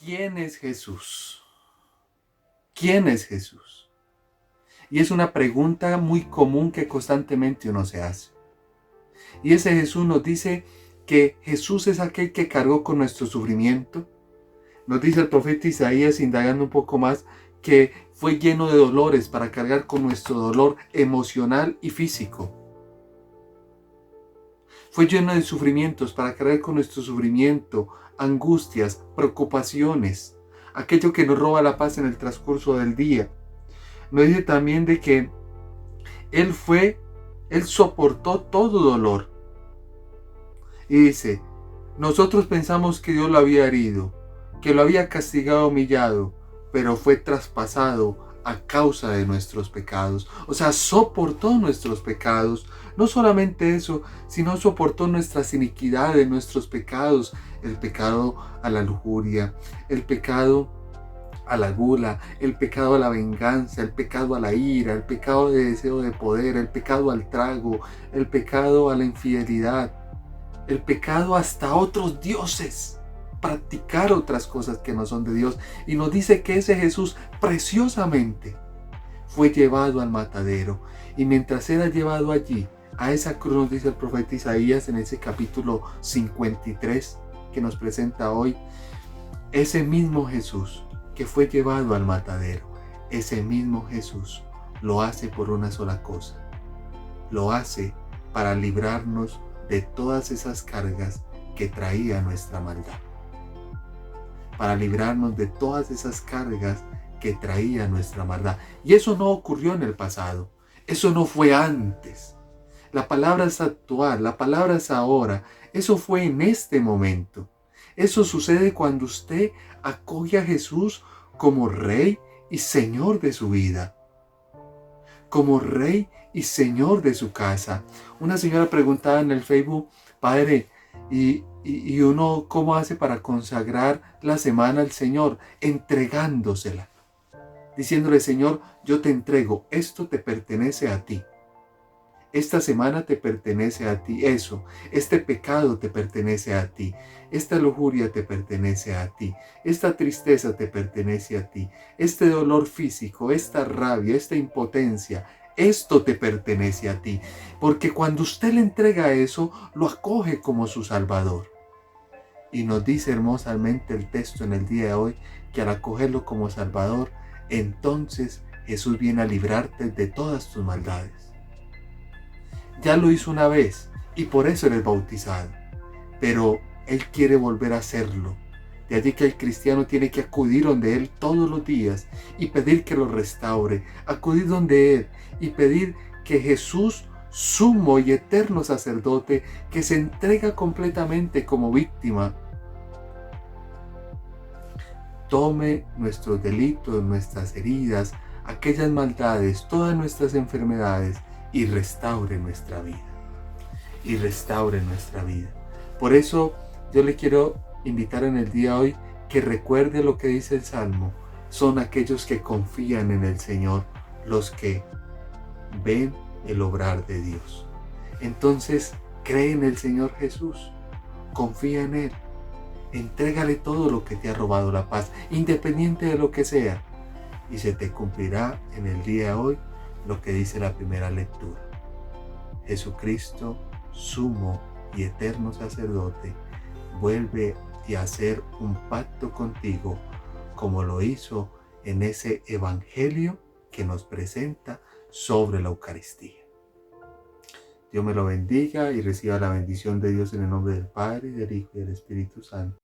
¿quién es Jesús? ¿Quién es Jesús? Y es una pregunta muy común que constantemente uno se hace. Y ese Jesús nos dice que Jesús es aquel que cargó con nuestro sufrimiento. Nos dice el profeta Isaías, indagando un poco más, que fue lleno de dolores para cargar con nuestro dolor emocional y físico. Fue lleno de sufrimientos para cargar con nuestro sufrimiento, angustias, preocupaciones, aquello que nos roba la paz en el transcurso del día. Nos dice también de que Él soportó todo dolor. Y dice, nosotros pensamos que Dios lo había herido, que lo había castigado, humillado, pero fue traspasado a causa de nuestros pecados. O sea, soportó nuestros pecados. No solamente eso, sino soportó nuestras iniquidades, nuestros pecados. El pecado a la lujuria, el pecado a la gula, el pecado a la venganza, el pecado a la ira, el pecado de deseo de poder, el pecado al trago, el pecado a la infidelidad, el pecado hasta otros dioses, practicar otras cosas que no son de Dios. Y nos dice que ese Jesús preciosamente fue llevado al matadero. Y mientras era llevado allí, a esa cruz, nos dice el profeta Isaías en ese capítulo 53 que nos presenta hoy, ese mismo Jesús que fue llevado al matadero, ese mismo Jesús lo hace por una sola cosa. Lo hace para librarnos de todas esas cargas que traía nuestra maldad. Para librarnos de todas esas cargas que traía nuestra maldad. Y eso no ocurrió en el pasado. Eso no fue antes. La palabra es actual, la palabra es ahora. Eso fue en este momento. Eso sucede cuando usted acoge a Jesús como Rey y Señor de su vida. Como Rey y Señor de su casa. Una señora preguntaba en el Facebook, Padre, ¿y uno cómo hace para consagrar la semana al Señor? Entregándosela. Diciéndole, Señor, yo te entrego, esto te pertenece a ti. Esta semana te pertenece a ti, este pecado te pertenece a ti, esta lujuria te pertenece a ti, esta tristeza te pertenece a ti, este dolor físico, esta rabia, esta impotencia, esto te pertenece a ti. Porque cuando usted le entrega eso, lo acoge como su Salvador. Y nos dice hermosamente el texto en el día de hoy, que al acogerlo como Salvador, entonces Jesús viene a librarte de todas tus maldades. Ya lo hizo una vez y por eso eres bautizado. Pero Él quiere volver a hacerlo. De allí que el cristiano tiene que acudir donde Él todos los días y pedir que lo restaure. Acudir donde Él y pedir que Jesús, sumo y eterno sacerdote, que se entrega completamente como víctima, tome nuestros delitos, nuestras heridas, aquellas maldades, todas nuestras enfermedades, y restaure nuestra vida. Y restaure nuestra vida. Por eso yo le quiero invitar en el día de hoy que recuerde lo que dice el Salmo. Son aquellos que confían en el Señor los que ven el obrar de Dios. Entonces, cree en el Señor Jesús. Confía en Él. Entrégale todo lo que te ha robado la paz, independiente de lo que sea. Y se te cumplirá en el día de hoy lo que dice la primera lectura. Jesucristo, sumo y eterno sacerdote, vuelve a hacer un pacto contigo, como lo hizo en ese evangelio que nos presenta sobre la Eucaristía. Dios me lo bendiga y reciba la bendición de Dios en el nombre del Padre, y del Hijo y del Espíritu Santo.